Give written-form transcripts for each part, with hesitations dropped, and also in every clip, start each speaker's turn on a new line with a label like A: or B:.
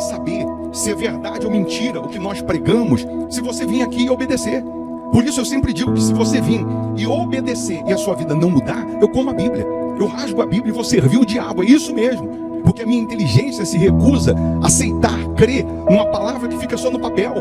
A: saber se é verdade ou mentira o que nós pregamos se você vir aqui e obedecer. Por isso eu sempre digo que se você vir e obedecer e a sua vida não mudar, eu como a Bíblia, eu rasgo a Bíblia e vou servir o diabo, é isso mesmo. Porque a minha inteligência se recusa a aceitar, crer numa palavra que fica só no papel.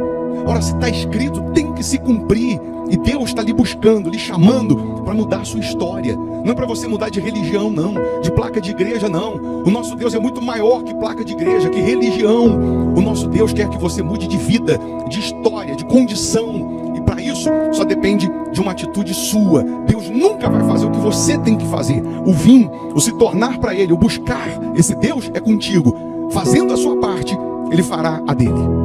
A: Ora, se está escrito, tem que se cumprir. E Deus está lhe buscando, lhe chamando para mudar a sua história. Não é para você mudar de religião, não. De placa de igreja, não. O nosso Deus é muito maior que placa de igreja, que religião. O nosso Deus quer que você mude de vida, de história, de condição. E para isso, só depende de uma atitude sua. Deus nunca vai fazer o que você tem que fazer. O vir, o se tornar para Ele, o buscar esse Deus é contigo. Fazendo a sua parte, Ele fará a dele.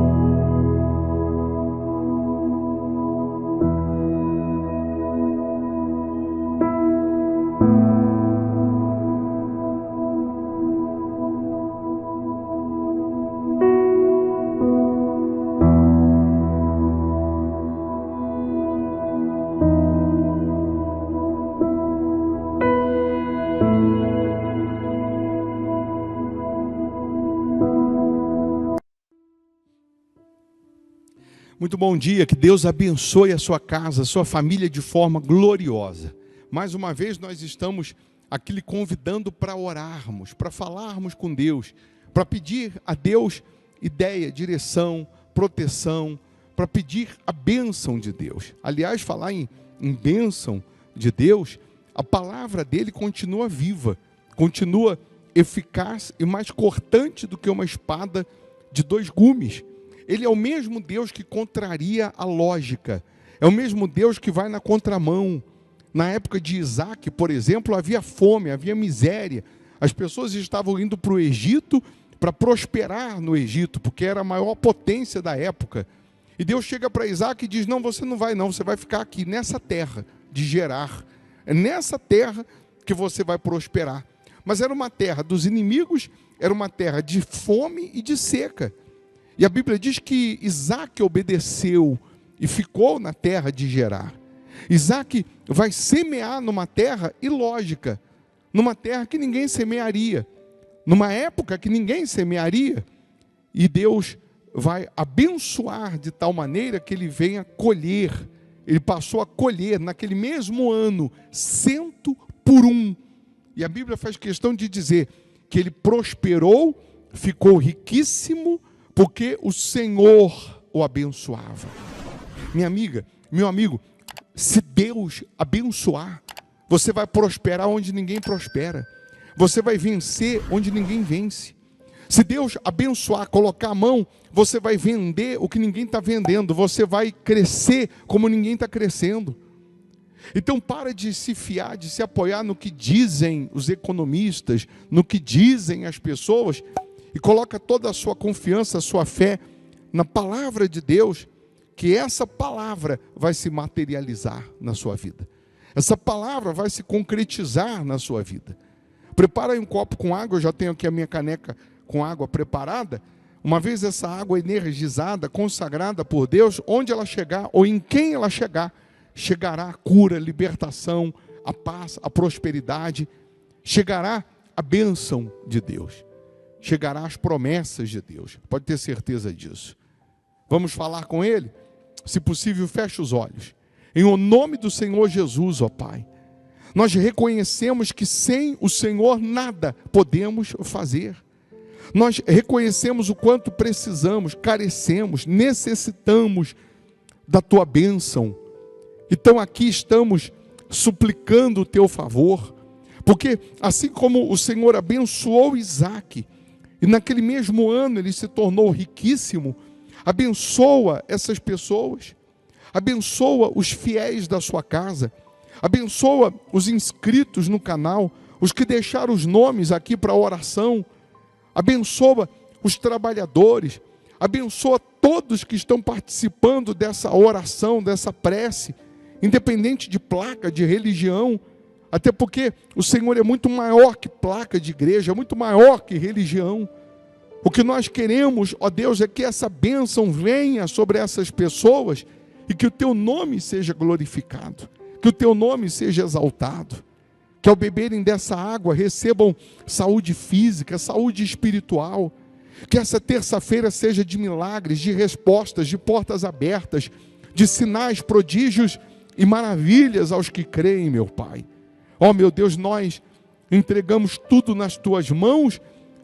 A: Muito bom dia, que Deus abençoe a sua casa, a sua família de forma gloriosa. Mais uma vez nós estamos aqui lhe convidando para orarmos, para falarmos com Deus, para pedir a Deus ideia, direção, proteção, para pedir a bênção de Deus. Aliás, falar em bênção de Deus, a palavra dele continua viva, continua eficaz e mais cortante do que uma espada de 2 gumes. Ele é o mesmo Deus que contraria a lógica. É o mesmo Deus que vai na contramão. Na época de Isaac, por exemplo, havia fome, havia miséria. As pessoas estavam indo para o Egito para prosperar no Egito, porque era a maior potência da época. E Deus chega para Isaac e diz, não, você não vai não, você vai ficar aqui nessa terra de Gerar. É nessa terra que você vai prosperar. Mas era uma terra dos inimigos, era uma terra de fome e de seca. E a Bíblia diz que Isaac obedeceu e ficou na terra de Gerar. Isaac vai semear numa terra ilógica, numa terra que ninguém semearia, numa época que ninguém semearia. E Deus vai abençoar de tal maneira que ele venha colher. Ele passou a colher naquele mesmo ano 100 por 1. E a Bíblia faz questão de dizer que ele prosperou, ficou riquíssimo, porque o Senhor o abençoava. Minha amiga, meu amigo, se Deus abençoar, você vai prosperar onde ninguém prospera. Você vai vencer onde ninguém vence. Se Deus abençoar, colocar a mão, você vai vender o que ninguém está vendendo. Você vai crescer como ninguém está crescendo. Então para de se fiar, de se apoiar no que dizem os economistas, no que dizem as pessoas, e coloca toda a sua confiança, a sua fé na palavra de Deus, que essa palavra vai se materializar na sua vida. Essa palavra vai se concretizar na sua vida. Prepara aí um copo com água, eu já tenho aqui a minha caneca com água preparada. Uma vez essa água energizada, consagrada por Deus, onde ela chegar, ou em quem ela chegar, chegará a cura, a libertação, a paz, a prosperidade, chegará a bênção de Deus. Chegará as promessas de Deus, pode ter certeza disso. Vamos falar com Ele? Se possível, feche os olhos. Em o nome do Senhor Jesus, ó Pai, nós reconhecemos que sem o Senhor nada podemos fazer. Nós reconhecemos o quanto precisamos, carecemos, necessitamos da Tua bênção. Então aqui estamos suplicando o Teu favor, porque assim como o Senhor abençoou Isaac, e naquele mesmo ano ele se tornou riquíssimo, abençoa essas pessoas, abençoa os fiéis da sua casa, abençoa os inscritos no canal, os que deixaram os nomes aqui para oração, abençoa os trabalhadores, abençoa todos que estão participando dessa oração, dessa prece, independente de placa, de religião, até porque o Senhor é muito maior que placa de igreja, é muito maior que religião. O que nós queremos, ó Deus, é que essa bênção venha sobre essas pessoas e que o Teu nome seja glorificado, que o Teu nome seja exaltado, que ao beberem dessa água recebam saúde física, saúde espiritual, Que essa terça-feira seja de milagres, de respostas, de portas abertas, de sinais, prodígios e maravilhas aos que creem, meu Pai. Ó meu Deus, nós entregamos tudo nas Tuas mãos,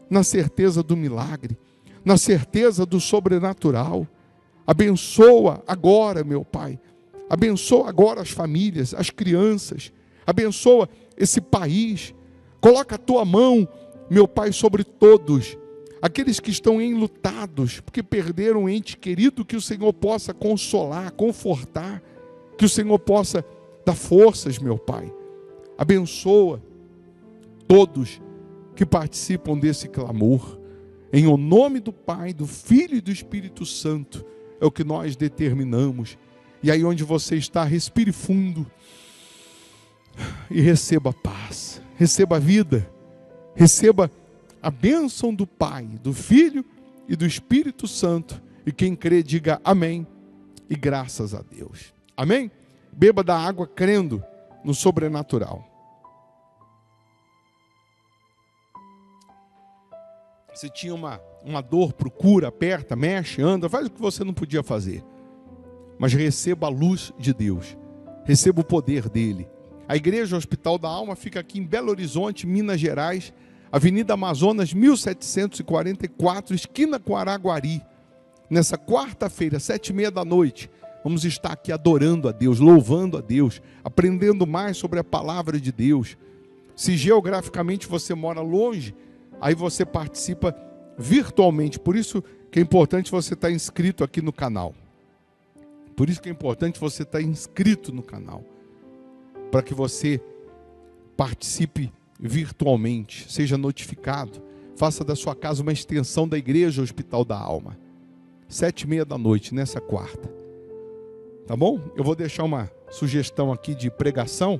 A: na certeza do milagre, na certeza do sobrenatural. Abençoa agora, meu Pai. Abençoa agora as famílias, as crianças. Abençoa esse país. Coloca a Tua mão, meu Pai, sobre todos. Aqueles que estão enlutados, porque perderam um ente querido, que o Senhor possa consolar, confortar. Que o Senhor possa dar forças, meu Pai. Abençoa todos que participam desse clamor. Em o nome do Pai, do Filho e do Espírito Santo, é o que nós determinamos. E aí onde você está, respire fundo e receba paz, receba vida, receba a bênção do Pai, do Filho e do Espírito Santo. E quem crê, diga amém e graças a Deus. Amém? Beba da água crendo no sobrenatural. Se tinha uma dor, procura, aperta, mexe, anda, faz o que você não podia fazer. Mas receba a luz de Deus, receba o poder dele. A Igreja Hospital da Alma fica aqui em Belo Horizonte, Minas Gerais, Avenida Amazonas, 1744, esquina com Araguari. Nessa quarta-feira, 7h30 da noite, vamos estar aqui adorando a Deus, louvando a Deus, aprendendo mais sobre a palavra de Deus. Se geograficamente você mora longe, aí você participa virtualmente. Por isso que é importante você estar inscrito aqui no canal. Por isso que é importante você estar inscrito no canal. Para que você participe virtualmente, seja notificado. Faça da sua casa uma extensão da Igreja Hospital da Alma. 7h30 da noite, nessa quarta. Tá bom? Eu vou deixar uma sugestão aqui de pregação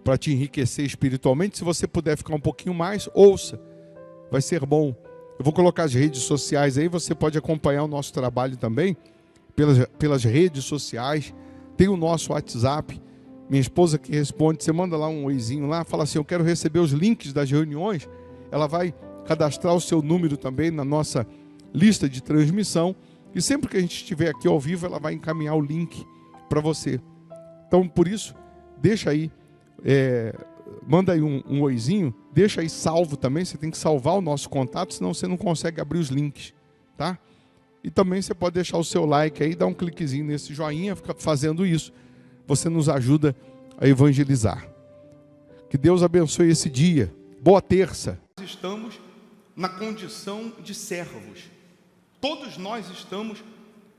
A: para te enriquecer espiritualmente. Se você puder ficar um pouquinho mais, ouça. Vai ser bom. Eu vou colocar as redes sociais aí. Você pode acompanhar o nosso trabalho também pelas redes sociais. Tem o nosso WhatsApp. Minha esposa que responde. Você manda lá um oizinho lá. Fala assim, eu quero receber os links das reuniões. Ela vai cadastrar o seu número também na nossa lista de transmissão. E sempre que a gente estiver aqui ao vivo, ela vai encaminhar o link para você. Então, por isso, deixa aí. Manda aí um oizinho, deixa aí salvo também. Você tem que salvar o nosso contato, senão você não consegue abrir os links, tá? E também você pode deixar o seu like aí, dar um cliquezinho nesse joinha, fica fazendo isso. Você nos ajuda a evangelizar. Que Deus abençoe esse dia. Boa terça. Nós estamos na condição de servos. Todos nós estamos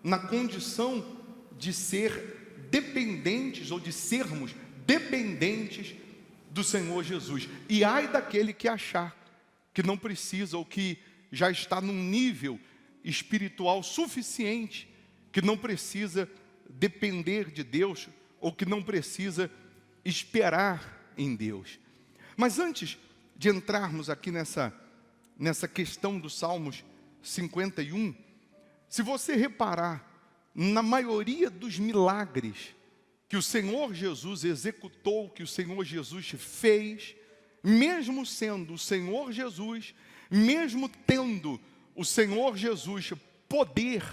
A: na condição de ser dependentes ou de sermos dependentes do Senhor Jesus. E ai daquele que achar que não precisa ou que já está num nível espiritual suficiente, que não precisa depender de Deus ou que não precisa esperar em Deus. Mas antes de entrarmos aqui nessa questão dos Salmos 51, se você reparar, na maioria dos milagres que o Senhor Jesus executou, que o Senhor Jesus fez, mesmo sendo o Senhor Jesus, mesmo tendo o Senhor Jesus poder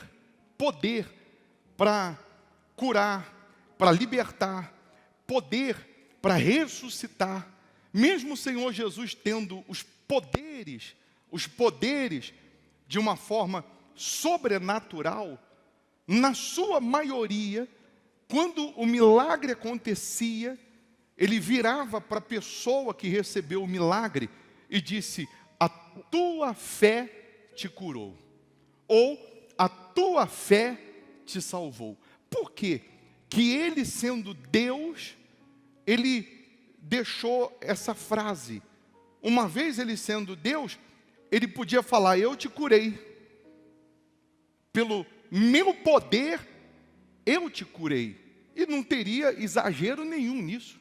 A: para curar, para libertar, poder para ressuscitar, mesmo o Senhor Jesus tendo os poderes de uma forma sobrenatural, na sua maioria, quando o milagre acontecia, ele virava para a pessoa que recebeu o milagre e disse, a tua fé te curou, ou a tua fé te salvou. Por quê? Que ele, sendo Deus, ele deixou essa frase. Uma vez ele sendo Deus, ele podia falar, eu te curei. Pelo meu poder, eu te curei. E não teria exagero nenhum nisso.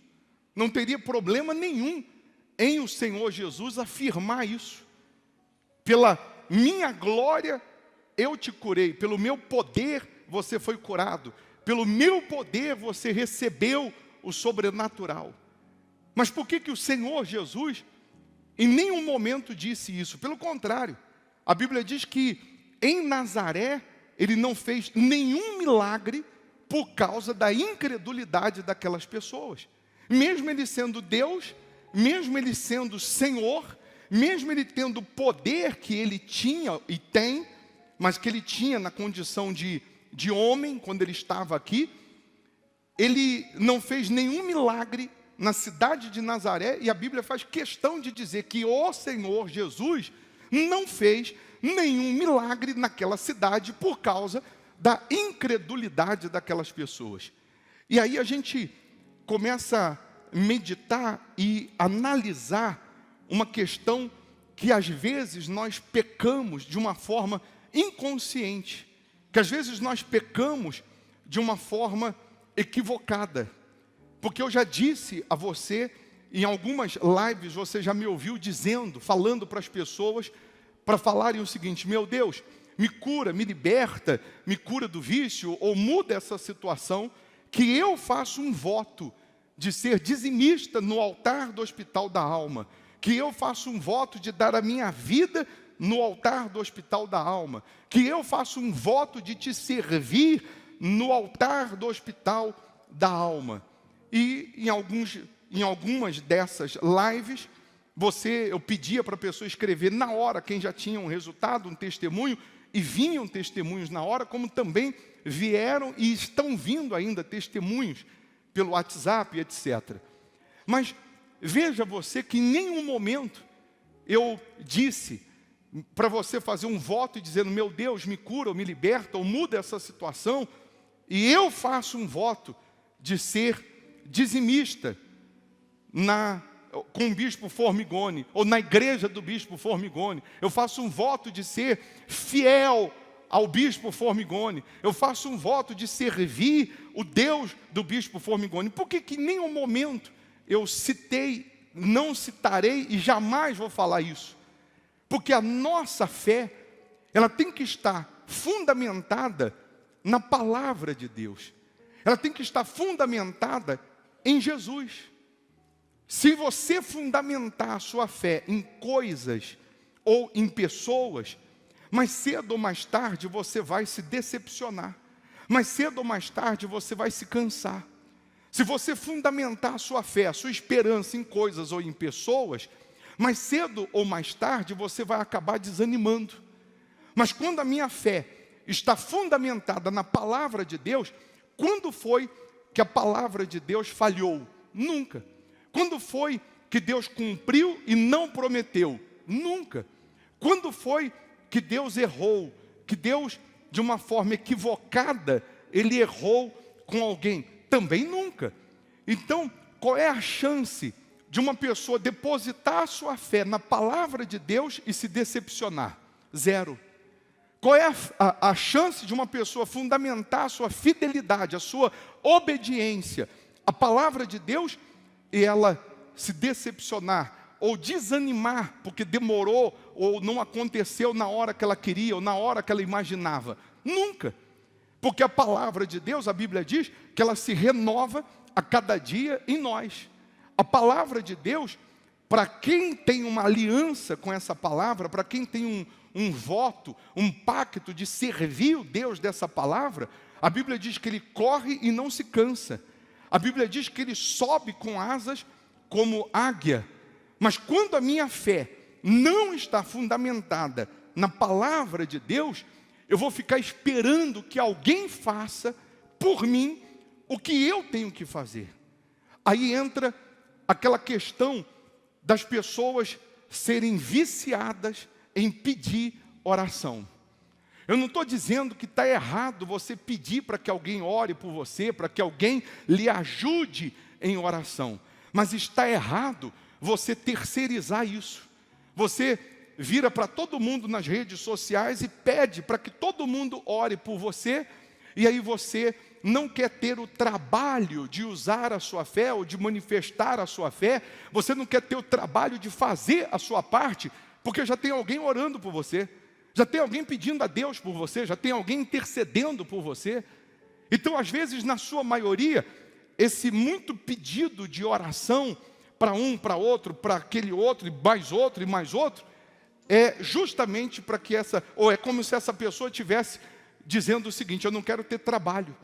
A: Não teria problema nenhum em o Senhor Jesus afirmar isso. Pela minha glória, eu te curei. Pelo meu poder, você foi curado. Pelo meu poder, você recebeu o sobrenatural. Mas por que o Senhor Jesus em nenhum momento disse isso? Pelo contrário, a Bíblia diz que em Nazaré ele não fez nenhum milagre por causa da incredulidade daquelas pessoas. Mesmo ele sendo Deus, mesmo ele sendo Senhor, mesmo ele tendo o poder que ele tinha e tem, mas que ele tinha na condição de homem, quando ele estava aqui, ele não fez nenhum milagre na cidade de Nazaré, e a Bíblia faz questão de dizer que o Senhor Jesus não fez nenhum milagre naquela cidade por causa da incredulidade daquelas pessoas. E aí a gente começa a meditar e analisar uma questão que às vezes nós pecamos de uma forma inconsciente, que às vezes nós pecamos de uma forma equivocada. Porque eu já disse a você, em algumas lives você já me ouviu dizendo, falando para as pessoas, para falarem o seguinte: meu Deus, me cura, me liberta, me cura do vício, ou muda essa situação, que eu faço um voto de ser dizimista no altar do Hospital da Alma, que eu faço um voto de dar a minha vida no altar do Hospital da Alma, que eu faço um voto de te servir no altar do Hospital da Alma. E em algumas dessas lives, eu pedia para a pessoa escrever na hora, quem já tinha um resultado, um testemunho, e vinham testemunhos na hora, como também vieram e estão vindo ainda testemunhos pelo WhatsApp, etc. Mas veja você que em nenhum momento eu disse para você fazer um voto e dizendo: meu Deus, me cura, ou me liberta, ou muda essa situação, e eu faço um voto de ser dizimista com o bispo Formigoni, ou na igreja do bispo Formigoni. Eu faço um voto de ser fiel ao bispo Formigoni. Eu faço um voto de servir o Deus do bispo Formigoni. Por que em nenhum momento eu citei, não citarei e jamais vou falar isso? Porque a nossa fé, ela tem que estar fundamentada na palavra de Deus. Ela tem que estar fundamentada em Jesus. Se você fundamentar a sua fé em coisas ou em pessoas, mais cedo ou mais tarde você vai se decepcionar. Mais cedo ou mais tarde você vai se cansar. Se você fundamentar a sua fé, a sua esperança em coisas ou em pessoas, mais cedo ou mais tarde você vai acabar desanimando. Mas quando a minha fé está fundamentada na palavra de Deus, quando foi que a palavra de Deus falhou? Nunca. Quando foi que Deus cumpriu e não prometeu? Nunca. Quando foi que Deus errou? Que Deus, de uma forma equivocada, Ele errou com alguém? Também nunca. Então, qual é a chance de uma pessoa depositar a sua fé na palavra de Deus e se decepcionar? Zero. Qual é a chance de uma pessoa fundamentar a sua fidelidade, a sua obediência à palavra de Deus e ela se decepcionar ou desanimar porque demorou ou não aconteceu na hora que ela queria ou na hora que ela imaginava? Nunca. Porque a palavra de Deus, a Bíblia diz que ela se renova a cada dia em nós. A palavra de Deus, para quem tem uma aliança com essa palavra, para quem tem um voto, um pacto de servir o Deus dessa palavra, a Bíblia diz que ele corre e não se cansa. A Bíblia diz que ele sobe com asas como águia. Mas quando a minha fé não está fundamentada na palavra de Deus, eu vou ficar esperando que alguém faça por mim o que eu tenho que fazer. Aí entra aquela questão das pessoas serem viciadas em pedir oração. Eu não estou dizendo que está errado você pedir para que alguém ore por você, para que alguém lhe ajude em oração. Mas está errado você terceirizar isso. Você vira para todo mundo nas redes sociais e pede para que todo mundo ore por você, e aí você não quer ter o trabalho de usar a sua fé ou de manifestar a sua fé, você não quer ter o trabalho de fazer a sua parte, porque já tem alguém orando por você, já tem alguém pedindo a Deus por você, já tem alguém intercedendo por você. Então, às vezes, na sua maioria, esse muito pedido de oração para um, para outro, para aquele outro, e mais outro, é justamente para que ou é como se essa pessoa estivesse dizendo o seguinte: eu não quero ter trabalho.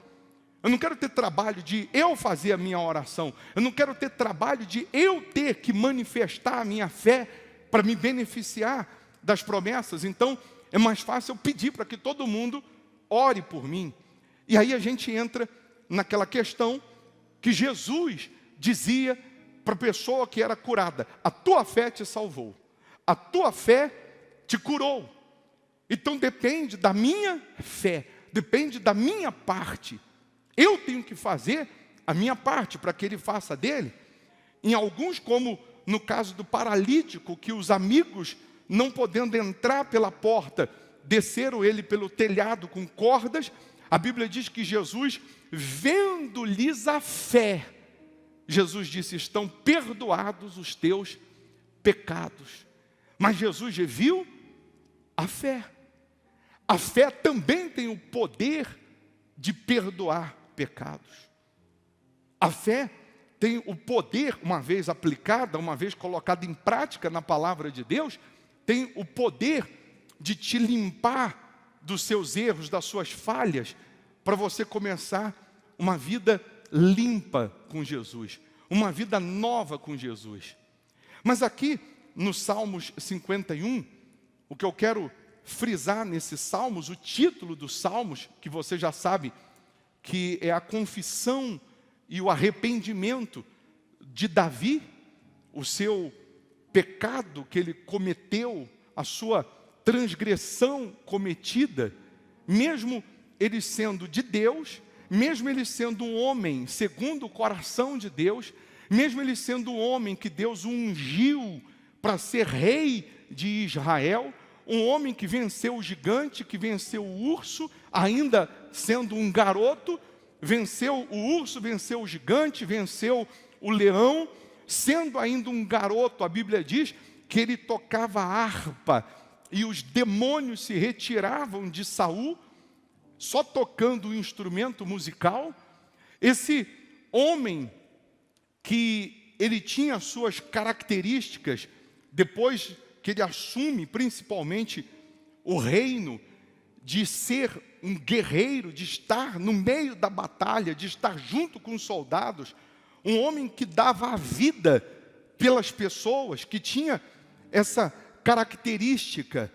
A: Eu não quero ter trabalho de eu fazer a minha oração. Eu não quero ter trabalho de eu ter que manifestar a minha fé para me beneficiar das promessas. Então, é mais fácil eu pedir para que todo mundo ore por mim. E aí a gente entra naquela questão que Jesus dizia para a pessoa que era curada: a tua fé te salvou, a tua fé te curou. Então depende da minha fé, depende da minha parte. Eu tenho que fazer a minha parte para que ele faça a dele. Em alguns, como no caso do paralítico, que os amigos, não podendo entrar pela porta, desceram ele pelo telhado com cordas. A Bíblia diz que Jesus, vendo-lhes a fé, Jesus disse: estão perdoados os teus pecados. Mas Jesus viu a fé. A fé também tem o poder de perdoar pecados. A fé tem o poder, uma vez aplicada, uma vez colocada em prática na palavra de Deus, tem o poder de te limpar dos seus erros, das suas falhas, para você começar uma vida limpa com Jesus, uma vida nova com Jesus. Mas aqui no Salmos 51, o que eu quero frisar nesses Salmos, o título dos Salmos, que você já sabe, que é a confissão e o arrependimento de Davi, o seu pecado que ele cometeu, a sua transgressão cometida, mesmo ele sendo de Deus, mesmo ele sendo um homem segundo o coração de Deus, mesmo ele sendo um homem que Deus ungiu para ser rei de Israel, um homem que venceu o gigante, que venceu o urso, ainda sendo um garoto, venceu o urso, venceu o gigante, venceu o leão, sendo ainda um garoto. A Bíblia diz que ele tocava harpa e os demônios se retiravam de Saul, só tocando o instrumento musical. Esse homem que ele tinha suas características, depois que ele assume principalmente o reino, de ser um guerreiro, de estar no meio da batalha, de estar junto com os soldados, um homem que dava a vida pelas pessoas, que tinha essa característica,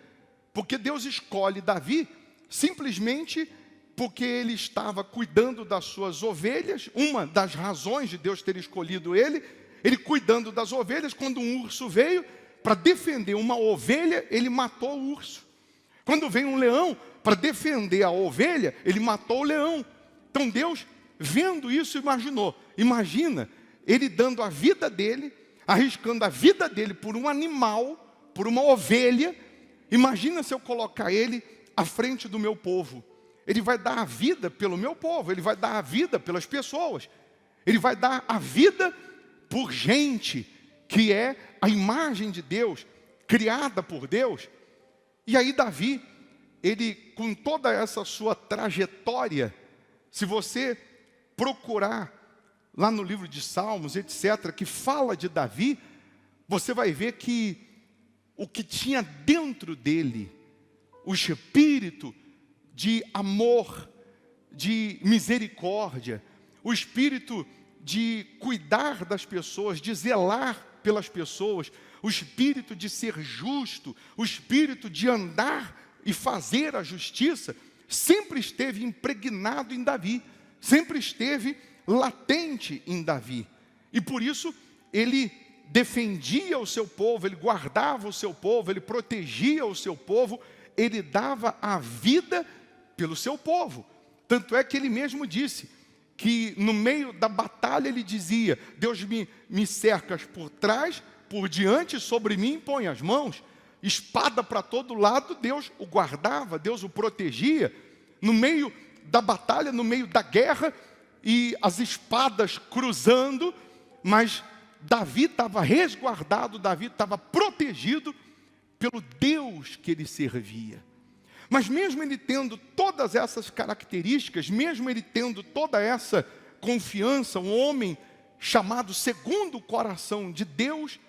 A: porque Deus escolhe Davi simplesmente porque ele estava cuidando das suas ovelhas. Uma das razões de Deus ter escolhido ele cuidando das ovelhas. Quando um urso veio para defender uma ovelha, ele matou o urso. Quando vem um leão para defender a ovelha, ele matou o leão. Então Deus, vendo isso, imagina ele dando a vida dele, arriscando a vida dele por um animal, por uma ovelha. Imagina se eu colocar ele à frente do meu povo. Ele vai dar a vida pelo meu povo, ele vai dar a vida pelas pessoas, ele vai dar a vida por gente que é a imagem de Deus, criada por Deus. E aí Davi, ele, com toda essa sua trajetória, se você procurar lá no livro de Salmos, etc., que fala de Davi, você vai ver que o que tinha dentro dele, o espírito de amor, de misericórdia, o espírito de cuidar das pessoas, de zelar pelas pessoas, o espírito de ser justo, o espírito de andar e fazer a justiça, sempre esteve impregnado em Davi, sempre esteve latente em Davi. E por isso ele defendia o seu povo, ele guardava o seu povo, ele protegia o seu povo, ele dava a vida pelo seu povo. Tanto é que ele mesmo disse que no meio da batalha ele dizia: Deus me cercas por trás, por diante, sobre mim põe as mãos. Espada para todo lado, Deus o guardava, Deus o protegia. No meio da batalha, no meio da guerra, e as espadas cruzando, mas Davi estava resguardado, Davi estava protegido pelo Deus que ele servia. Mas mesmo ele tendo todas essas características, mesmo ele tendo toda essa confiança, um homem chamado segundo o coração de Deus,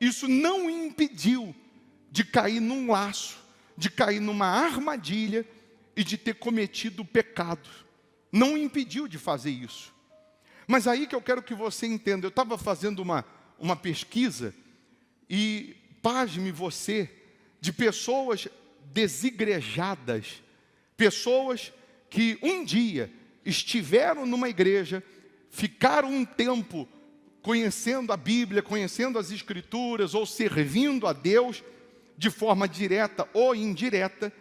A: isso não o impediu de cair num laço, de cair numa armadilha e de ter cometido o pecado. Não o impediu de fazer isso. Mas aí que eu quero que você entenda, eu estava fazendo uma pesquisa e pasme você, de pessoas desigrejadas, pessoas que um dia estiveram numa igreja, ficaram um tempo conhecendo a Bíblia, conhecendo as Escrituras, ou servindo a Deus de forma direta ou indireta.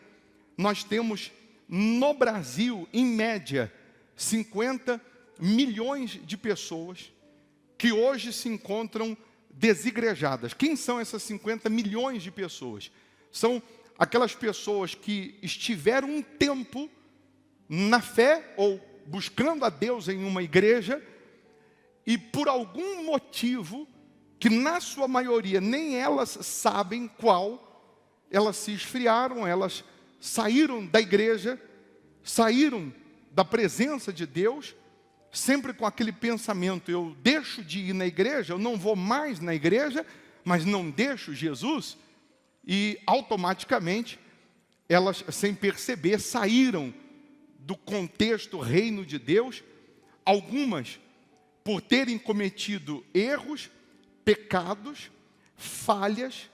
A: Nós temos no Brasil, em média, 50 milhões de pessoas que hoje se encontram desigrejadas. Quem são essas 50 milhões de pessoas? São aquelas pessoas que estiveram um tempo na fé ou buscando a Deus em uma igreja e por algum motivo, que na sua maioria nem elas sabem qual, elas se esfriaram, elas saíram da igreja, saíram da presença de Deus, sempre com aquele pensamento: eu deixo de ir na igreja, eu não vou mais na igreja, mas não deixo Jesus, e automaticamente elas, sem perceber, saíram do contexto reino de Deus, algumas por terem cometido erros, pecados, falhas,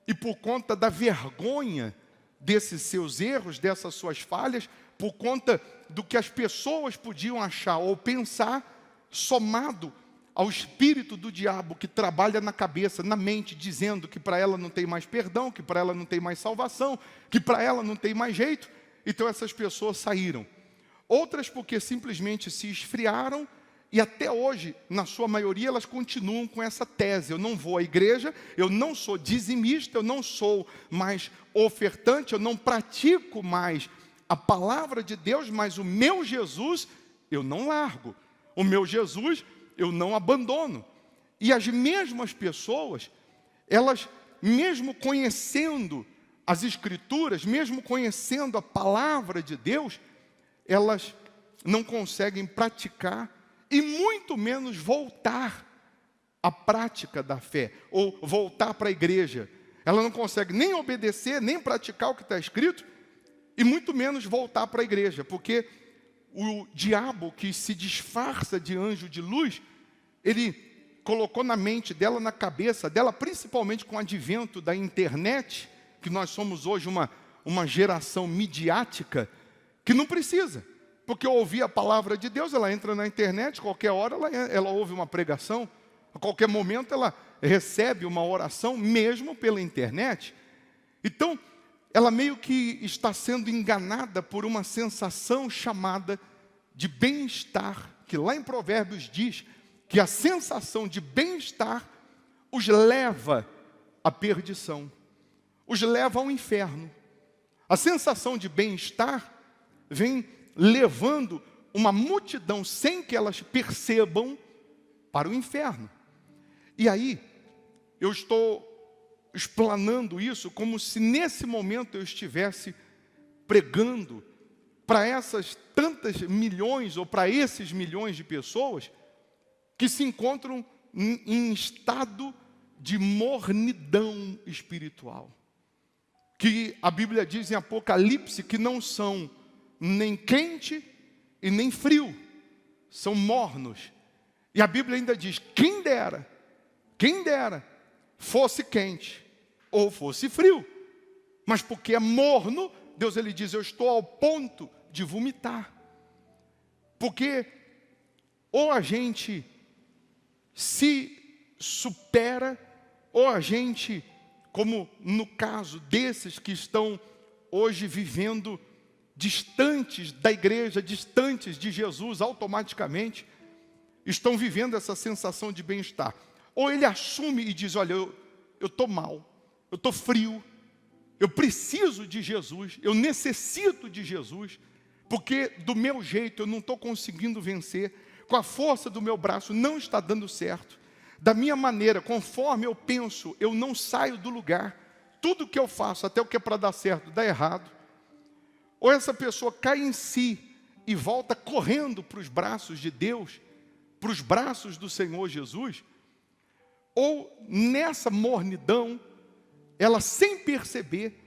A: e por conta da vergonha desses seus erros, dessas suas falhas, por conta do que as pessoas podiam achar ou pensar, somado ao espírito do diabo que trabalha na cabeça, na mente, dizendo que para ela não tem mais perdão, que para ela não tem mais salvação, que para ela não tem mais jeito. Então essas pessoas saíram. Outras porque simplesmente se esfriaram, e até hoje, na sua maioria, elas continuam com essa tese: eu não vou à igreja, eu não sou dizimista, eu não sou mais ofertante, eu não pratico mais a palavra de Deus, mas o meu Jesus eu não largo, o meu Jesus eu não abandono. E as mesmas pessoas, elas, mesmo conhecendo as Escrituras, mesmo conhecendo a palavra de Deus, elas não conseguem praticar e muito menos voltar à prática da fé, ou voltar para a igreja. Ela não consegue nem obedecer, nem praticar o que está escrito, e muito menos voltar para a igreja, porque o diabo, que se disfarça de anjo de luz, ele colocou na mente dela, na cabeça dela, principalmente com o advento da internet, que nós somos hoje uma geração midiática, que não precisa. Porque ao ouvir a palavra de Deus, ela entra na internet, qualquer hora ela ouve uma pregação, a qualquer momento ela recebe uma oração, mesmo pela internet. Então, ela meio que está sendo enganada por uma sensação chamada de bem-estar, que lá em Provérbios diz que a sensação de bem-estar os leva à perdição, os leva ao inferno. A sensação de bem-estar vem levando uma multidão, sem que elas percebam, para o inferno. E aí, eu estou explanando isso como se nesse momento eu estivesse pregando para essas tantas milhões, ou para esses milhões de pessoas que se encontram em estado de mornidão espiritual, que a Bíblia diz em Apocalipse que não são nem quente e nem frio, são mornos. E a Bíblia ainda diz: quem dera fosse quente ou fosse frio, mas porque é morno, Deus ele diz: eu estou ao ponto de vomitar. Porque ou a gente se supera, ou a gente, como no caso desses que estão hoje vivendo distantes da igreja, distantes de Jesus, automaticamente estão vivendo essa sensação de bem-estar. Ou ele assume e diz: olha, eu estou mal, eu estou frio, eu preciso de Jesus, eu necessito de Jesus, porque do meu jeito eu não estou conseguindo vencer, com a força do meu braço não está dando certo, da minha maneira, conforme eu penso, eu não saio do lugar, tudo que eu faço, até o que é para dar certo, dá errado. Ou essa pessoa cai em si e volta correndo para os braços de Deus, para os braços do Senhor Jesus, ou nessa mornidão, ela sem perceber,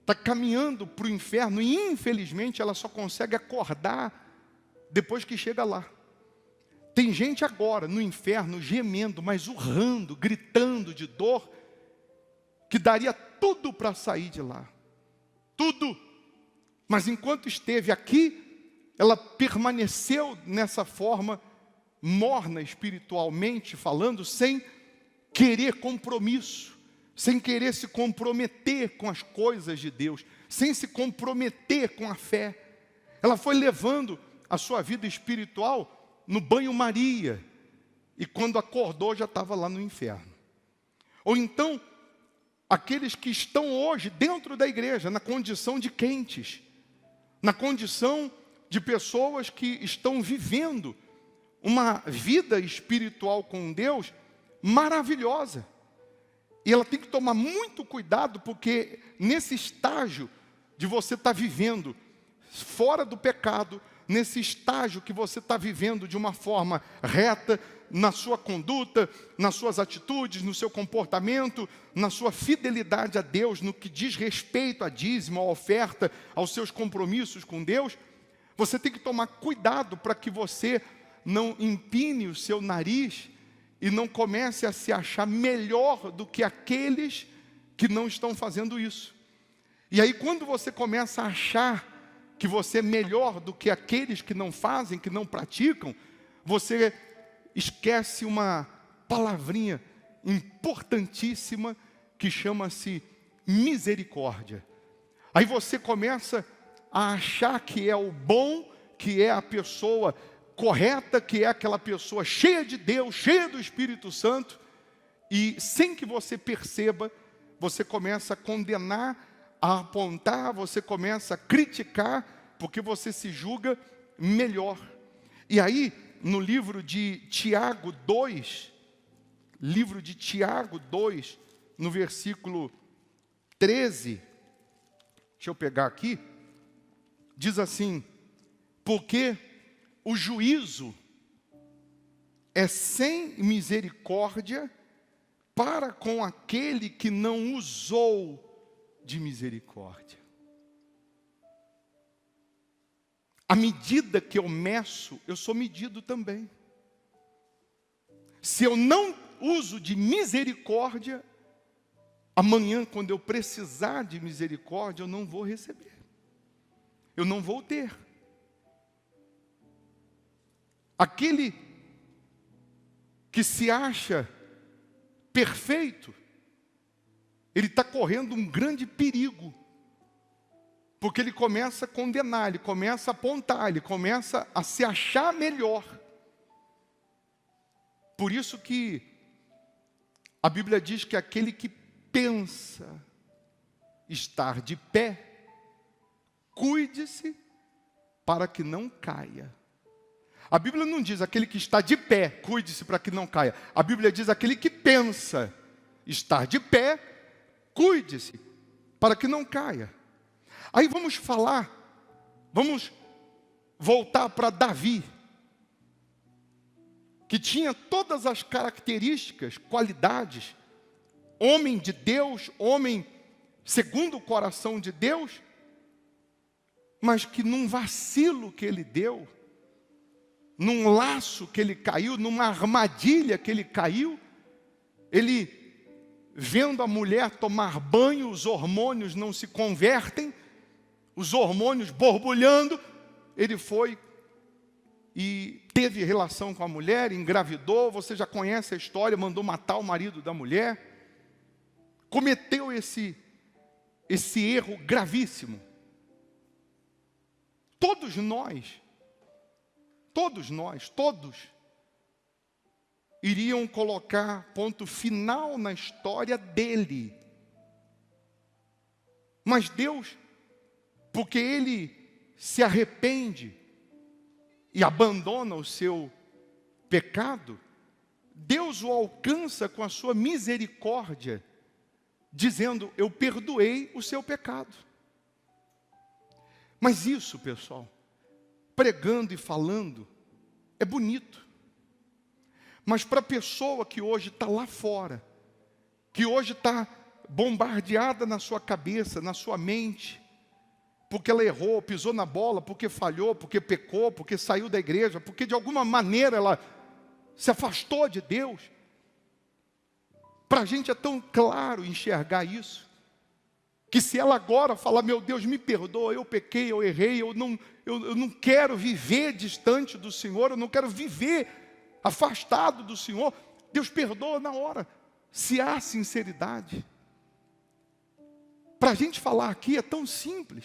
A: está caminhando para o inferno e infelizmente ela só consegue acordar depois que chega lá. Tem gente agora no inferno gemendo, mas urrando, gritando de dor, que daria tudo para sair de lá. Tudo. Mas enquanto esteve aqui, ela permaneceu nessa forma morna espiritualmente falando, sem querer compromisso, sem querer se comprometer com as coisas de Deus, sem se comprometer com a fé. Ela foi levando a sua vida espiritual no banho-maria, e quando acordou já estava lá no inferno. Ou então, aqueles que estão hoje dentro da igreja, na condição de crentes, na condição de pessoas que estão vivendo uma vida espiritual com Deus maravilhosa. E ela tem que tomar muito cuidado, porque nesse estágio de você estar vivendo fora do pecado, nesse estágio que você está vivendo de uma forma reta, na sua conduta, nas suas atitudes, no seu comportamento, na sua fidelidade a Deus, no que diz respeito a dízimo, a oferta, aos seus compromissos com Deus, você tem que tomar cuidado para que você não empine o seu nariz e não comece a se achar melhor do que aqueles que não estão fazendo isso. E aí quando você começa a achar que você é melhor do que aqueles que não fazem, que não praticam, você esquece uma palavrinha importantíssima que chama-se misericórdia. Aí você começa a achar que é o bom, que é a pessoa correta, que é aquela pessoa cheia de Deus, cheia do Espírito Santo, e sem que você perceba, você começa a condenar, a apontar, você começa a criticar, porque você se julga melhor. E aí, no livro de Tiago 2, no versículo 13, deixa eu pegar aqui, diz assim: porque o juízo é sem misericórdia para com aquele que não usou de misericórdia. À medida que eu meço, eu sou medido também. Se eu não uso de misericórdia, amanhã, quando eu precisar de misericórdia, eu não vou receber. Eu não vou ter. Aquele que se acha perfeito, ele está correndo um grande perigo. Porque ele começa a condenar, ele começa a apontar, ele começa a se achar melhor. Por isso que a Bíblia diz que aquele que pensa estar de pé, cuide-se para que não caia. A Bíblia não diz aquele que está de pé, cuide-se para que não caia. A Bíblia diz aquele que pensa estar de pé, cuide-se para que não caia. Aí vamos voltar para Davi, que tinha todas as características, qualidades, homem de Deus, homem segundo o coração de Deus, mas que num vacilo que ele deu, num laço que ele caiu, numa armadilha que ele caiu, ele, vendo a mulher tomar banho, os hormônios não se convertem, os hormônios borbulhando, ele foi e teve relação com a mulher, engravidou, você já conhece a história, mandou matar o marido da mulher, cometeu esse erro gravíssimo. Todos iriam colocar ponto final na história dele. Mas Deus, porque ele se arrepende e abandona o seu pecado, Deus o alcança com a sua misericórdia, dizendo: eu perdoei o seu pecado. Mas isso, pessoal, pregando e falando, é bonito. Mas para a pessoa que hoje está lá fora, que hoje está bombardeada na sua cabeça, na sua mente, porque ela errou, pisou na bola, porque falhou, porque pecou, porque saiu da igreja, porque de alguma maneira ela se afastou de Deus. Para a gente é tão claro enxergar isso, que se ela agora falar, meu Deus, me perdoa, eu pequei, eu errei, eu não quero viver distante do Senhor, eu não quero viver afastado do Senhor, Deus perdoa na hora, se há sinceridade. Para a gente falar aqui é tão simples,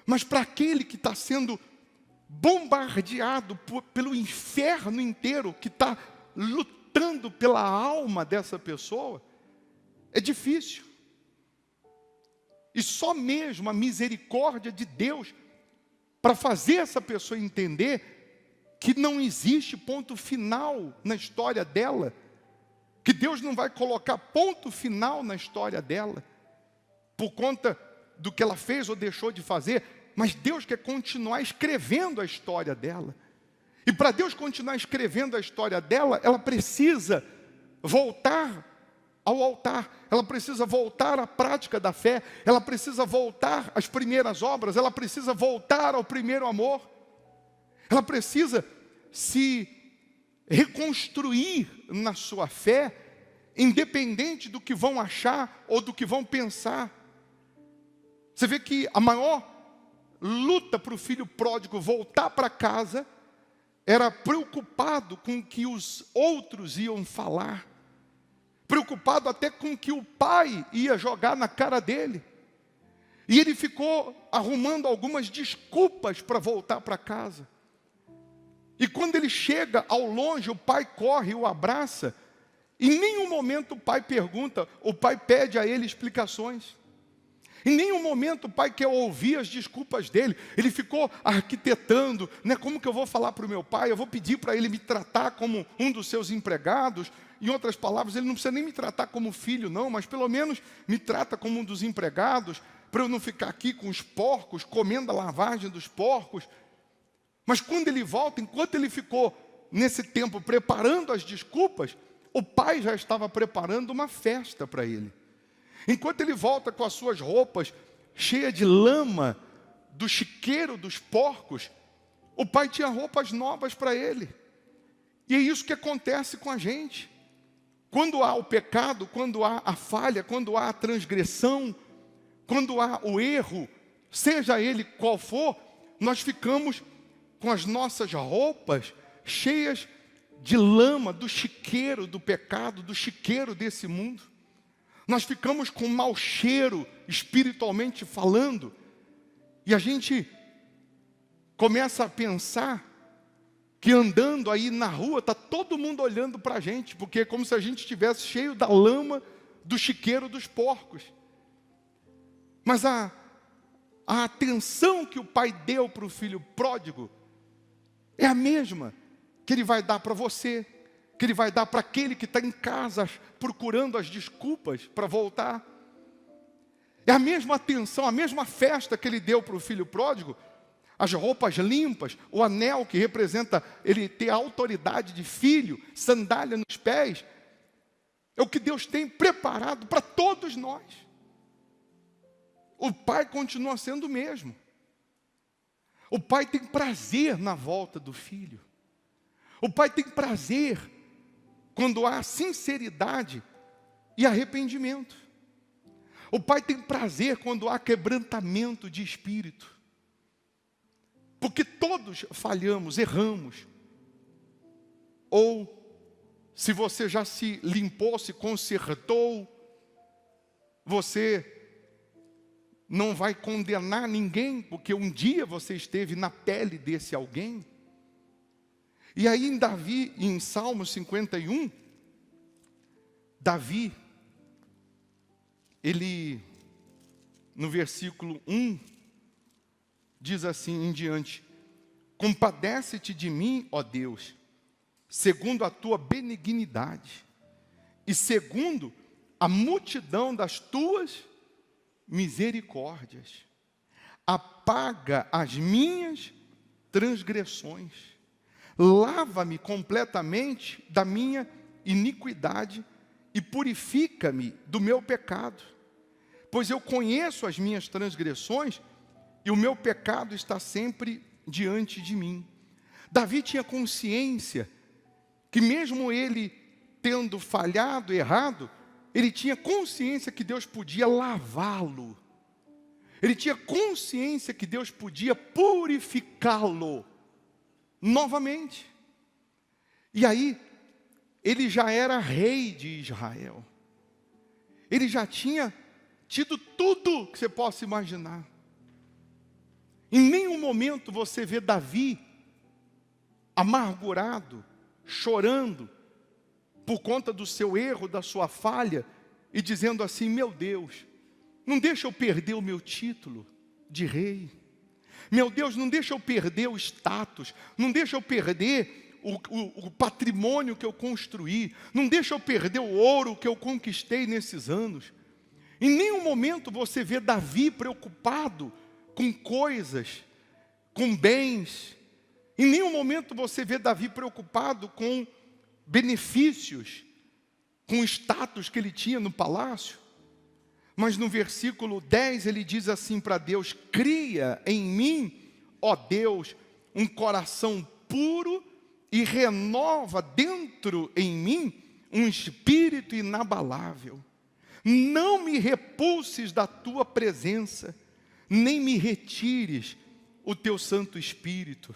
A: mas para aquele que está sendo bombardeado pelo inferno inteiro, que está lutando pela alma dessa pessoa, é difícil. E só mesmo a misericórdia de Deus para fazer essa pessoa entender que não existe ponto final na história dela, que Deus não vai colocar ponto final na história dela, por conta do que ela fez ou deixou de fazer, mas Deus quer continuar escrevendo a história dela. E para Deus continuar escrevendo a história dela, ela precisa voltar ao altar, ela precisa voltar à prática da fé, ela precisa voltar às primeiras obras, ela precisa voltar ao primeiro amor, ela precisa se reconstruir na sua fé, independente do que vão achar ou do que vão pensar. Você vê que a maior luta para o filho pródigo voltar para casa era preocupado com o que os outros iam falar, preocupado até com o que o pai ia jogar na cara dele. E ele ficou arrumando algumas desculpas para voltar para casa. E quando ele chega ao longe, o pai corre e o abraça. Em nenhum momento o pai pergunta, o pai pede a ele explicações. Em nenhum momento o pai quer ouvir as desculpas dele. Ele ficou arquitetando, né? Como que eu vou falar para o meu pai? Eu vou pedir para ele me tratar como um dos seus empregados. Em outras palavras, ele não precisa nem me tratar como filho, não, mas pelo menos me trata como um dos empregados, para eu não ficar aqui com os porcos, comendo a lavagem dos porcos. Mas quando ele volta, enquanto ele ficou nesse tempo preparando as desculpas, o pai já estava preparando uma festa para ele. Enquanto ele volta com as suas roupas cheias de lama do chiqueiro dos porcos, o pai tinha roupas novas para ele. E é isso que acontece com a gente. Quando há o pecado, quando há a falha, quando há a transgressão, quando há o erro, seja ele qual for, nós ficamos com as nossas roupas cheias de lama do chiqueiro do pecado, do chiqueiro desse mundo. Nós ficamos com mau cheiro, espiritualmente falando, e a gente começa a pensar que andando aí na rua, está todo mundo olhando para a gente, porque é como se a gente estivesse cheio da lama do chiqueiro dos porcos. Mas a atenção que o pai deu para o filho pródigo é a mesma que ele vai dar para você, que ele vai dar para aquele que está em casa procurando as desculpas para voltar. É a mesma atenção, a mesma festa que ele deu para o filho pródigo, as roupas limpas, o anel que representa ele ter a autoridade de filho, sandália nos pés, é o que Deus tem preparado para todos nós. O pai continua sendo o mesmo. O pai tem prazer na volta do filho. O pai tem prazer quando há sinceridade e arrependimento. O pai tem prazer quando há quebrantamento de espírito. Porque todos falhamos, erramos. Ou, se você já se limpou, se consertou, você não vai condenar ninguém, porque um dia você esteve na pele desse alguém. E aí em Salmo 51, Davi, ele, no versículo 1, diz assim em diante: compadece-te de mim, ó Deus, segundo a tua benignidade, e segundo a multidão das tuas misericórdias. Apaga as minhas transgressões. Lava-me completamente da minha iniquidade e purifica-me do meu pecado, pois eu conheço as minhas transgressões e o meu pecado está sempre diante de mim. Davi tinha consciência que mesmo ele tendo falhado, errado, ele tinha consciência que Deus podia lavá-lo. Ele tinha consciência que Deus podia purificá-lo novamente. E aí, ele já era rei de Israel. Ele já tinha tido tudo que você possa imaginar. Em nenhum momento você vê Davi amargurado, chorando, por conta do seu erro, da sua falha, e dizendo assim: meu Deus, não deixa eu perder o meu título de rei. Meu Deus, não deixa eu perder o status, não deixa eu perder o patrimônio que eu construí, não deixa eu perder o ouro que eu conquistei nesses anos. Em nenhum momento você vê Davi preocupado com coisas, com bens. Em nenhum momento você vê Davi preocupado com benefícios, com o status que ele tinha no palácio. Mas no versículo 10 ele diz assim para Deus: cria em mim, ó Deus, um coração puro e renova dentro em mim um espírito inabalável. Não me repulses da tua presença, nem me retires o teu Santo Espírito.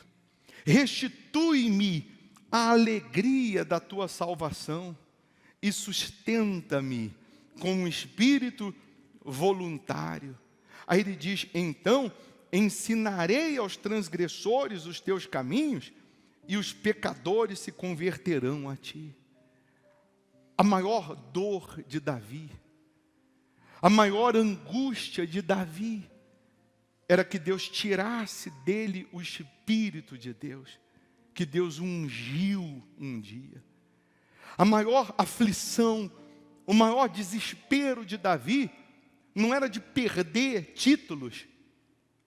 A: Restitui-me a alegria da tua salvação e sustenta-me com um espírito voluntário. Aí ele diz: então ensinarei aos transgressores os teus caminhos e os pecadores se converterão a ti. A maior dor de Davi, a maior angústia de Davi, era que Deus tirasse dele o Espírito de Deus, que Deus ungiu um dia. A maior aflição, o maior desespero de Davi, não era de perder títulos,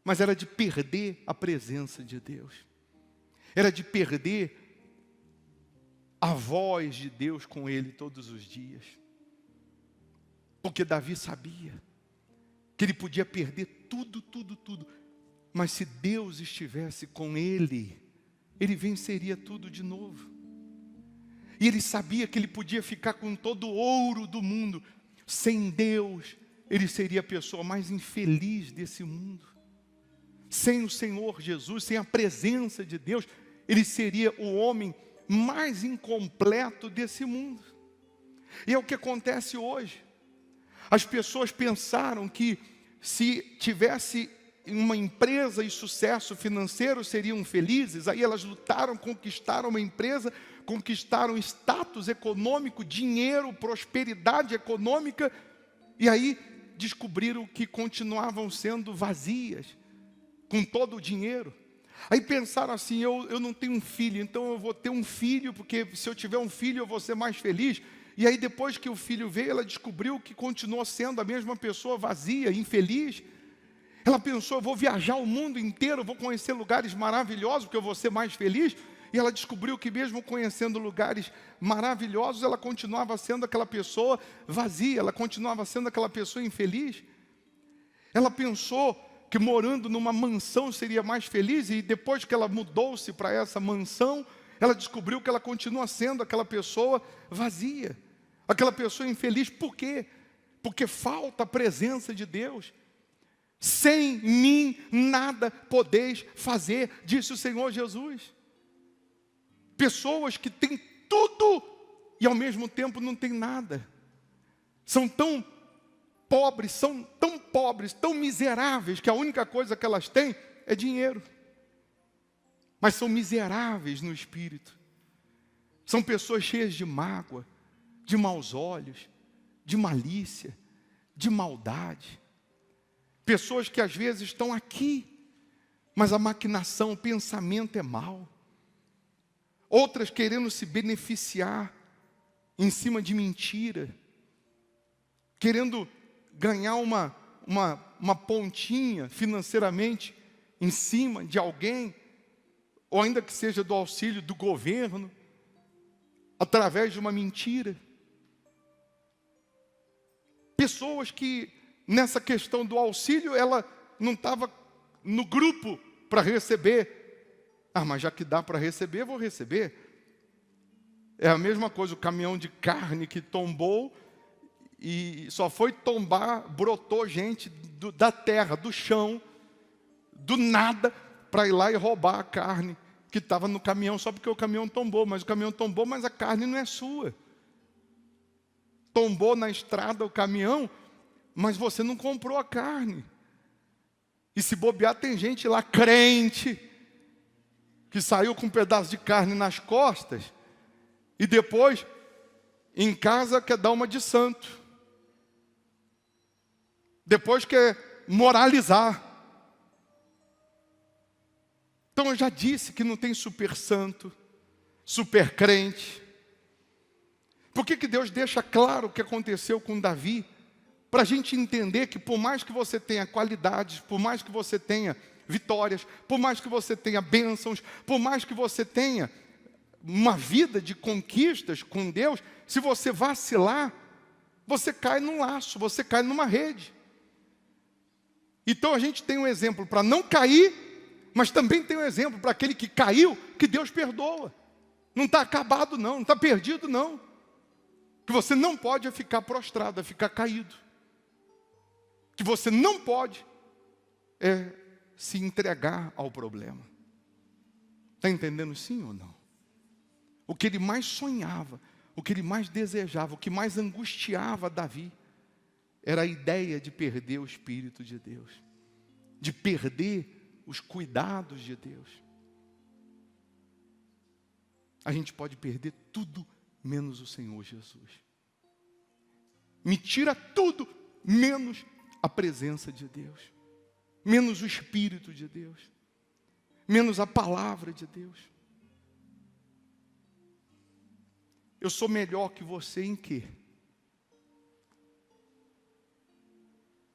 A: mas era de perder a presença de Deus. Era de perder a voz de Deus com ele todos os dias. Porque Davi sabia que ele podia perder tudo, mas se Deus estivesse com ele, ele venceria tudo de novo. E ele sabia que ele podia ficar com todo o ouro do mundo. Sem Deus, ele seria a pessoa mais infeliz desse mundo. Sem o Senhor Jesus, sem a presença de Deus, ele seria o homem mais incompleto desse mundo. E é o que acontece hoje. As pessoas pensaram que se tivesse uma empresa e sucesso financeiro seriam felizes. Aí elas lutaram, conquistaram uma empresa, conquistaram status econômico, dinheiro, prosperidade econômica, e aí descobriram que continuavam sendo vazias, com todo o dinheiro. Aí pensaram assim: eu não tenho um filho, então eu vou ter um filho, porque se eu tiver um filho eu vou ser mais feliz. E aí depois que o filho veio, ela descobriu que continuou sendo a mesma pessoa vazia, infeliz. Ela pensou: eu vou viajar o mundo inteiro, vou conhecer lugares maravilhosos, porque eu vou ser mais feliz. E ela descobriu que mesmo conhecendo lugares maravilhosos, ela continuava sendo aquela pessoa vazia, ela continuava sendo aquela pessoa infeliz. Ela pensou que morando numa mansão seria mais feliz, e depois que ela mudou-se para essa mansão, ela descobriu que ela continua sendo aquela pessoa vazia, aquela pessoa infeliz. Por quê? Porque falta a presença de Deus. Sem mim nada podeis fazer, disse o Senhor Jesus. Pessoas que têm tudo e ao mesmo tempo não têm nada. São tão pobres, tão miseráveis, que a única coisa que elas têm é dinheiro. Mas são miseráveis no espírito. São pessoas cheias de mágoa, de maus olhos, de malícia, de maldade. Pessoas que às vezes estão aqui, mas a maquinação, o pensamento é mau. Outras querendo se beneficiar em cima de mentira, querendo ganhar uma pontinha financeiramente em cima de alguém, ou ainda que seja do auxílio do governo, através de uma mentira. Pessoas que, nessa questão do auxílio, ela não estava no grupo para receber. Ah, mas já que dá para receber, eu vou receber. É a mesma coisa, o caminhão de carne que tombou, e só foi tombar, brotou gente da terra, do chão, do nada, para ir lá e roubar a carne que estava no caminhão, só porque o caminhão tombou. Mas o caminhão tombou, mas a carne não é sua. Tombou na estrada o caminhão, mas você não comprou a carne. E se bobear, tem gente lá, crente, que saiu com um pedaço de carne nas costas, e depois, em casa, quer dar uma de santo. Depois quer moralizar. Então eu já disse que não tem super santo, super crente. Por que Deus deixa claro o que aconteceu com Davi? Para a gente entender que por mais que você tenha qualidades, por mais que você tenha vitórias, por mais que você tenha bênçãos, por mais que você tenha uma vida de conquistas com Deus, se você vacilar, você cai num laço, você cai numa rede. Então a gente tem um exemplo para não cair, mas também tem um exemplo para aquele que caiu, que Deus perdoa. Não está acabado não está perdido não. Que você não pode ficar prostrado, é ficar caído. Que você não pode se entregar ao problema. Está entendendo sim ou não? O que ele mais sonhava, o que ele mais desejava, o que mais angustiava Davi, era a ideia de perder o Espírito de Deus, de perder os cuidados de Deus. A gente pode perder tudo menos o Senhor Jesus. Me tira tudo menos a presença de Deus, menos o Espírito de Deus, menos a palavra de Deus. Eu sou melhor que você em quê?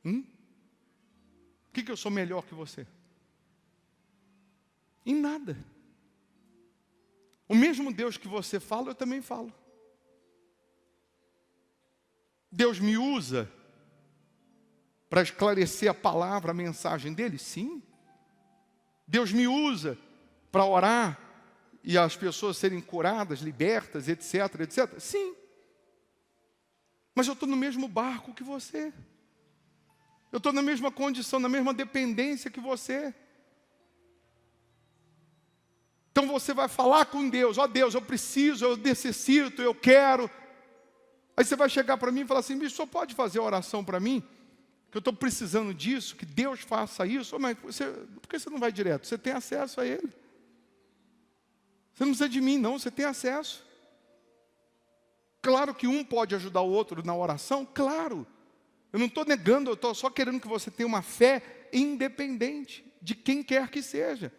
A: O que eu sou melhor que você? Em nada. O mesmo Deus que você fala, eu também falo. Deus me usa para esclarecer a palavra, a mensagem dele? Sim. Deus me usa para orar e as pessoas serem curadas, libertas, etc, etc. Sim. Mas eu estou no mesmo barco que você. Eu estou na mesma condição, na mesma dependência que você. Então você vai falar com Deus, ó Deus, eu preciso, eu necessito, eu quero. Aí você vai chegar para mim e falar assim, bicho, só pode fazer oração para mim? Que eu estou precisando disso, que Deus faça isso. Mas por que você não vai direto? Você tem acesso a Ele. Você não precisa de mim, não, você tem acesso. Claro que um pode ajudar o outro na oração, claro. Eu não estou negando, eu estou só querendo que você tenha uma fé independente de quem quer que seja.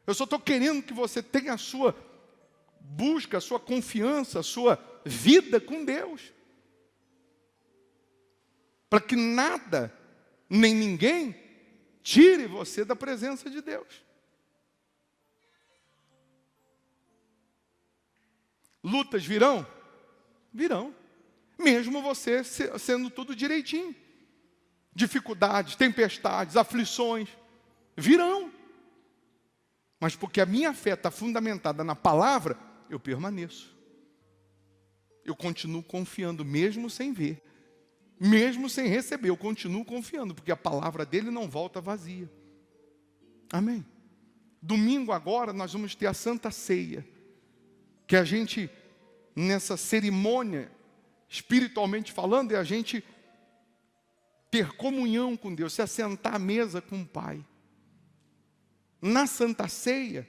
A: Eu só estou querendo que você tenha a sua busca, a sua confiança, a sua vida com Deus. Para que nada, nem ninguém, tire você da presença de Deus. Lutas virão? Virão. Mesmo você sendo tudo direitinho. Dificuldades, tempestades, aflições, virão. Mas porque a minha fé está fundamentada na palavra, eu permaneço. Eu continuo confiando, mesmo sem ver. Mesmo sem receber, eu continuo confiando, porque a palavra dele não volta vazia. Amém? Domingo agora nós vamos ter a Santa Ceia. Que a gente, nessa cerimônia, espiritualmente falando, é a gente ter comunhão com Deus, se assentar à mesa com o Pai. Na Santa Ceia,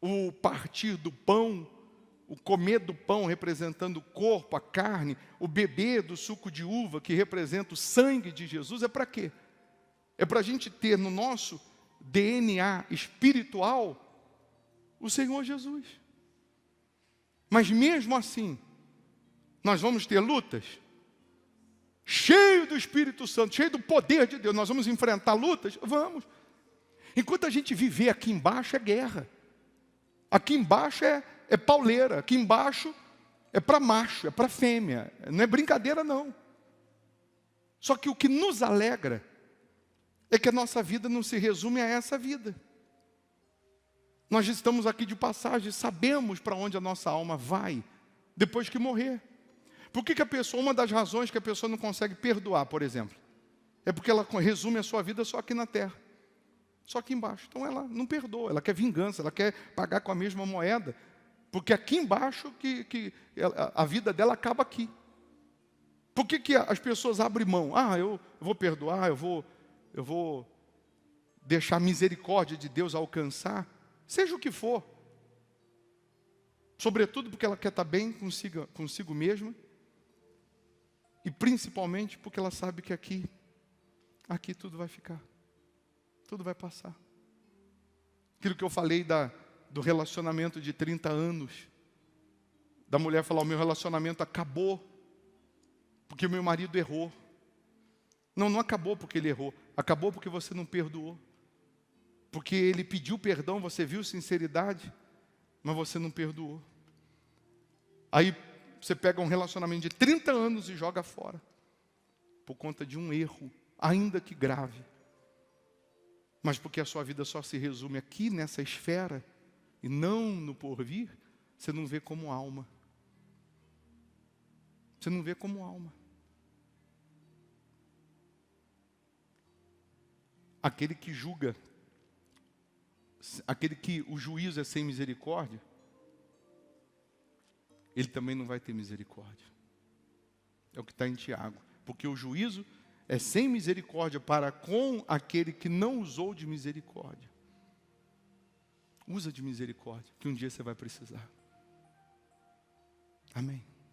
A: o partir do pão, o comer do pão representando o corpo, a carne, o beber do suco de uva que representa o sangue de Jesus, é para quê? É para a gente ter no nosso DNA espiritual o Senhor Jesus. Mas mesmo assim, nós vamos ter lutas, cheio do Espírito Santo, cheio do poder de Deus, nós vamos enfrentar lutas? Vamos. Enquanto a gente viver aqui embaixo é guerra. Aqui embaixo é pauleira, aqui embaixo é para macho, é para fêmea. Não é brincadeira não. Só que o que nos alegra é que a nossa vida não se resume a essa vida. Nós estamos aqui de passagem, sabemos para onde a nossa alma vai depois que morrer. Por que a pessoa, uma das razões que a pessoa não consegue perdoar, por exemplo, é porque ela resume a sua vida só aqui na terra, só aqui embaixo. Então ela não perdoa, ela quer vingança, ela quer pagar com a mesma moeda, porque aqui embaixo que a vida dela acaba aqui. Por que as pessoas abrem mão? Eu vou perdoar, eu vou deixar a misericórdia de Deus alcançar, seja o que for. Sobretudo porque ela quer estar bem consigo mesma, e principalmente porque ela sabe que aqui tudo vai ficar, tudo vai passar. Aquilo que eu falei do relacionamento de 30 anos, da mulher falar, o meu relacionamento acabou, porque o meu marido errou. Não acabou porque ele errou, acabou porque você não perdoou. Porque ele pediu perdão, você viu sinceridade, mas você não perdoou. Aí você pega um relacionamento de 30 anos e joga fora, por conta de um erro, ainda que grave. Mas porque a sua vida só se resume aqui nessa esfera, e não no porvir, você não vê como alma. Você não vê como alma. Aquele que julga, aquele que o juízo é sem misericórdia, ele também não vai ter misericórdia. É o que está em Tiago. Porque o juízo é sem misericórdia para com aquele que não usou de misericórdia. Usa de misericórdia, que um dia você vai precisar.